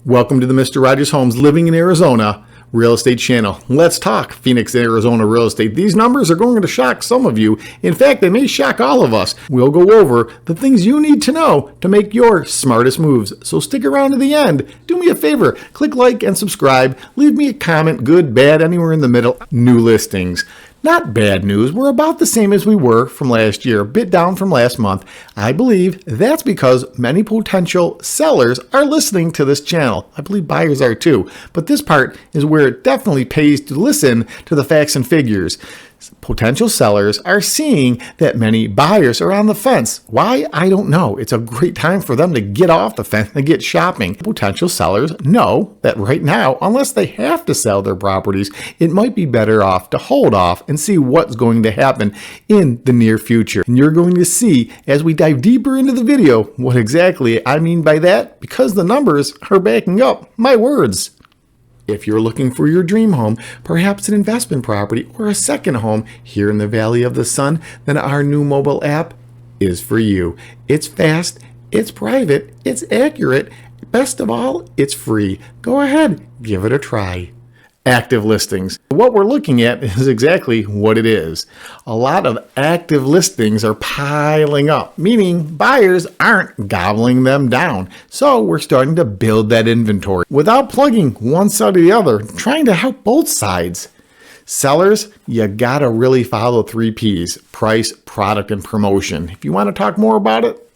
Welcome to the Mr. Rogers Homes Living in Arizona Real Estate Channel. Let's talk Phoenix, Arizona real estate. These numbers are going to shock some of you. In fact, they may shock all of us. We'll go over the things you need to know to make your smartest moves. So stick around to the end. Do me a favor, click like and subscribe. Leave me a comment, good, bad, anywhere in the middle. New listings. Not bad news. We're about the same as we were from last year, a bit down from last month. I believe that's because many potential sellers are listening to this channel. I believe buyers are too. But this part is where it definitely pays to listen to the facts and figures. Potential sellers are seeing that many buyers are on the fence. Why? I don't know. It's a great time for them to get off the fence and get shopping. Potential sellers know that right now, unless they have to sell their properties, it might be better off to hold off and see what's going to happen in the near future. And you're going to see as we dive deeper into the video what exactly I mean by that, because the numbers are backing up my words. If you're looking for your dream home, perhaps an investment property or a second home here in the Valley of the Sun, then our new mobile app is for you. It's fast, it's private, it's accurate. Best of all, it's free. Go ahead, give it a try. Active listings. What we're looking at is exactly what it is. A lot of active listings are piling up, meaning buyers aren't gobbling them down. So we're starting to build that inventory without plugging one side or the other, trying to help both sides. Sellers, you gotta really follow 3 Ps: price, product, and promotion. If you want to talk more about it.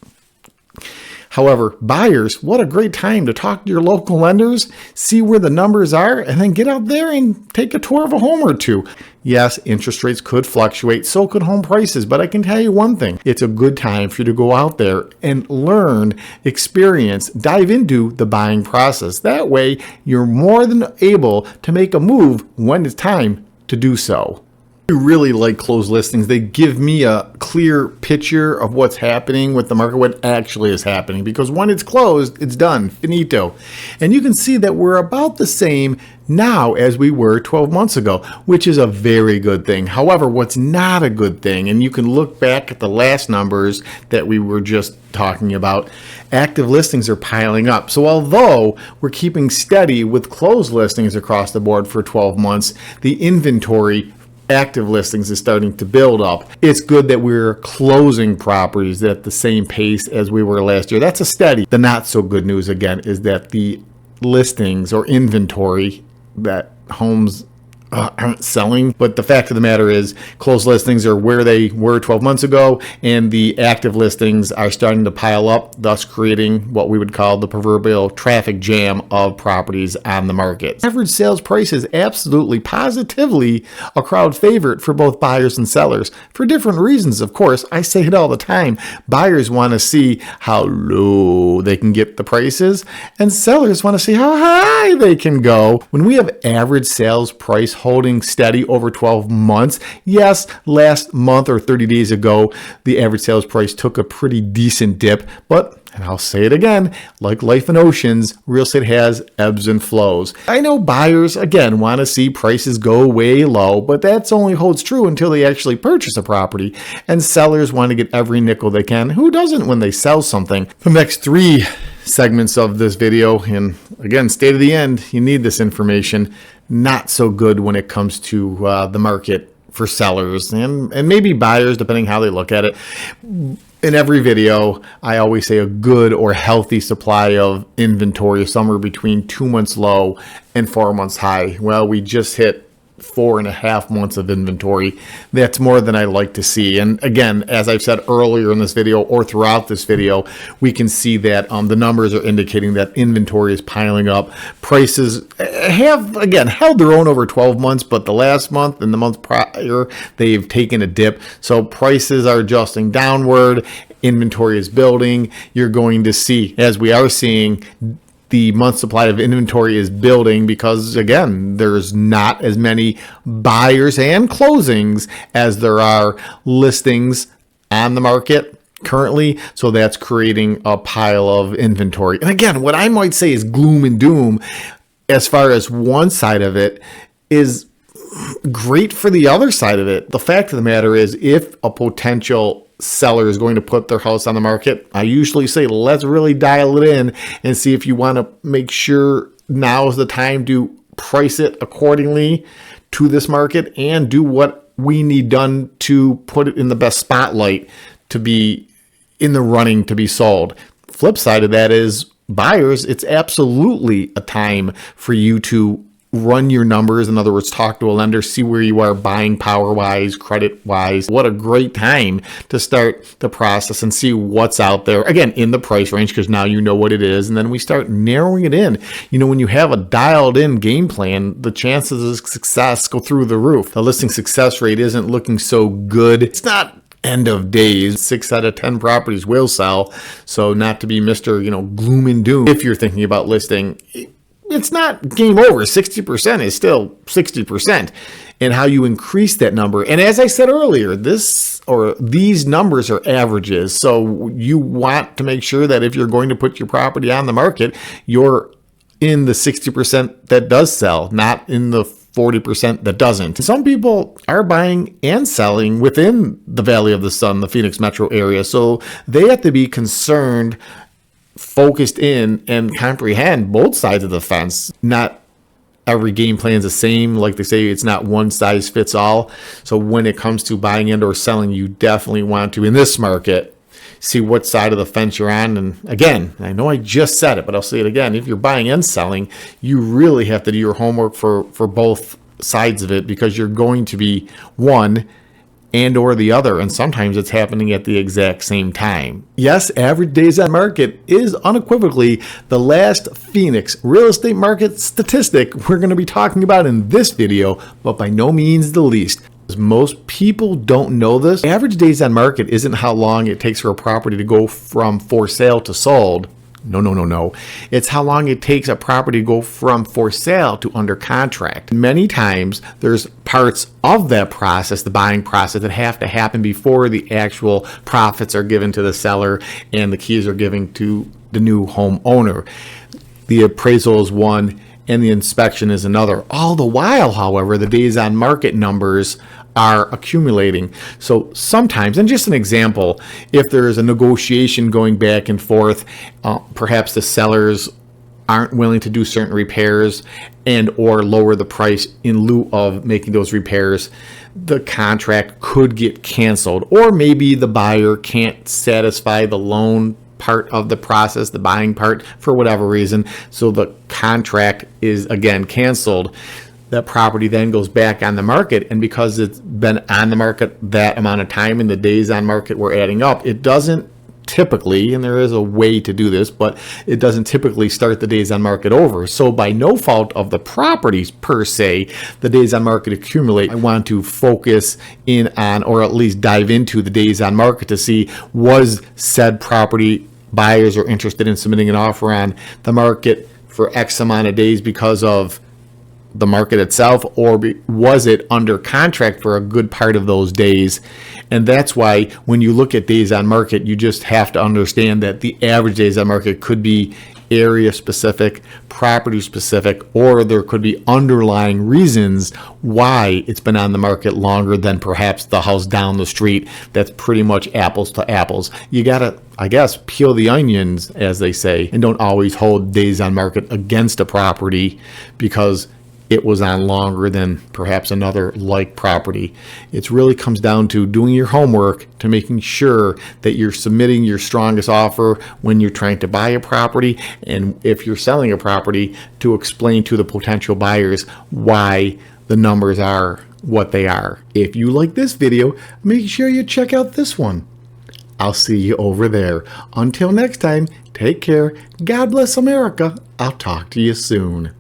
However, buyers, what a great time to talk to your local lenders, see where the numbers are, and then get out there and take a tour of a home or two. Yes, interest rates could fluctuate, so could home prices, but I can tell you one thing. It's a good time for you to go out there and learn, experience, dive into the buying process. That way, you're more than able to make a move when it's time to do so. I really like closed listings. They give me a clear picture of what's happening with the market, what actually is happening, because when it's closed, it's done, finito. And you can see that we're about the same now as we were 12 months ago, which is a very good thing. However, what's not a good thing, and you can look back at the last numbers that we were just talking about, active listings are piling up. So although we're keeping steady with closed listings across the board for 12 months, the inventory active listings is starting to build up. It's good that we're closing properties at the same pace as we were last year. That's a steady. The not so good news again is that the listings or inventory that homes aren't selling. But the fact of the matter is closed listings are where they were 12 months ago, and the active listings are starting to pile up, thus creating what we would call the proverbial traffic jam of properties on the market. Average sales price is absolutely, positively a crowd favorite for both buyers and sellers for different reasons. Of course, I say it all the time. Buyers want to see how low they can get the prices, and sellers want to see how high they can go. When we have average sales price holding steady over 12 months. Yes, last month or 30 days ago, the average sales price took a pretty decent dip, but, and I'll say it again, like life in oceans, real estate has ebbs and flows. I know buyers, again, want to see prices go way low, but that's only holds true until they actually purchase a property, and sellers want to get every nickel they can. Who doesn't when they sell something? The next 3 segments of this video, and again, stay to the end, you need this information. Not so good when it comes to the market for sellers and maybe buyers, depending how they look at it. In every video, I always say a good or healthy supply of inventory is somewhere between 2 months low and 4 months high. Well, we just hit 4.5 months of inventory. That's more than I like to see. And again, as I've said earlier in this video or throughout this video, we can see that the numbers are indicating that inventory is piling up. Prices have, again, held their own over 12 months, but the last month and the month prior, they've taken a dip. So prices are adjusting downward. Inventory is building. You're going to see, as we are seeing, the month supply of inventory is building because, again, there's not as many buyers and closings as there are listings on the market currently. So that's creating a pile of inventory. And again, what I might say is gloom and doom as far as one side of it is great for the other side of it. The fact of the matter is, if a potential seller is going to put their house on the market, I usually say, let's really dial it in and see if you want to make sure now is the time to price it accordingly to this market and do what we need done to put it in the best spotlight to be in the running to be sold. Flip side of that is buyers, it's absolutely a time for you to run your numbers. In other words, talk to a lender, see where you are buying power wise, credit wise. What a great time to start the process and see what's out there. Again, in the price range, because now you know what it is. And then we start narrowing it in. You know, when you have a dialed in game plan, the chances of success go through the roof. The listing success rate isn't looking so good. It's not end of days. 6 out of 10 properties will sell. So not to be Mr. Gloom and doom. If you're thinking about listing, it's not game over. 60% is still 60%, and how you increase that number. And as I said earlier, these numbers are averages. So you want to make sure that if you're going to put your property on the market, you're in the 60% that does sell, not in the 40% that doesn't. Some people are buying and selling within the Valley of the Sun, the Phoenix metro area. So they have to be concerned, focused in, and comprehend both sides of the fence. Not every game plan is the same. Like they say, it's not one size fits all. So when it comes to buying and or selling, you definitely want to, in this market, see what side of the fence you're on. And again, I know I just said it, but I'll say it again. If you're buying and selling, you really have to do your homework for both sides of it, because you're going to be one and or the other, and sometimes it's happening at the exact same time. Yes, average days on market is unequivocally the last Phoenix real estate market statistic we're going to be talking about in this video, but by no means the least. Most people don't know this. Average days on market isn't how long it takes for a property to go from for sale to sold. No. It's how long it takes a property to go from for sale to under contract. Many times there's parts of that process, the buying process, that have to happen before the actual profits are given to the seller and the keys are given to the new home owner. The appraisal is one and the inspection is another. All the while, however, the days on market numbers are accumulating. So sometimes, and just an example, if there is a negotiation going back and forth, perhaps the sellers aren't willing to do certain repairs and or lower the price in lieu of making those repairs, the contract could get canceled. Or maybe the buyer can't satisfy the loan part of the process, the buying part, for whatever reason, so the contract is again canceled. That property then goes back on the market, and because it's been on the market that amount of time and the days on market were adding up, it doesn't typically, and there is a way to do this, but it doesn't typically start the days on market over. So by no fault of the properties per se, the days on market accumulate. I want to focus in on, or at least dive into, the days on market to see, was said property buyers are interested in submitting an offer on the market for X amount of days because of the market itself, or was it under contract for a good part of those days? And that's why when you look at days on market, you just have to understand that the average days on market could be area specific, property specific, or there could be underlying reasons why it's been on the market longer than perhaps the house down the street. That's pretty much apples to apples. You gotta, I guess, peel the onions, as they say, and don't always hold days on market against a property because it was on longer than perhaps another like property. It really comes down to doing your homework, to making sure that you're submitting your strongest offer when you're trying to buy a property, and if you're selling a property, to explain to the potential buyers why the numbers are what they are. If you like this video, make sure you check out this one. I'll see you over there. Until next time, take care. God bless America. I'll talk to you soon.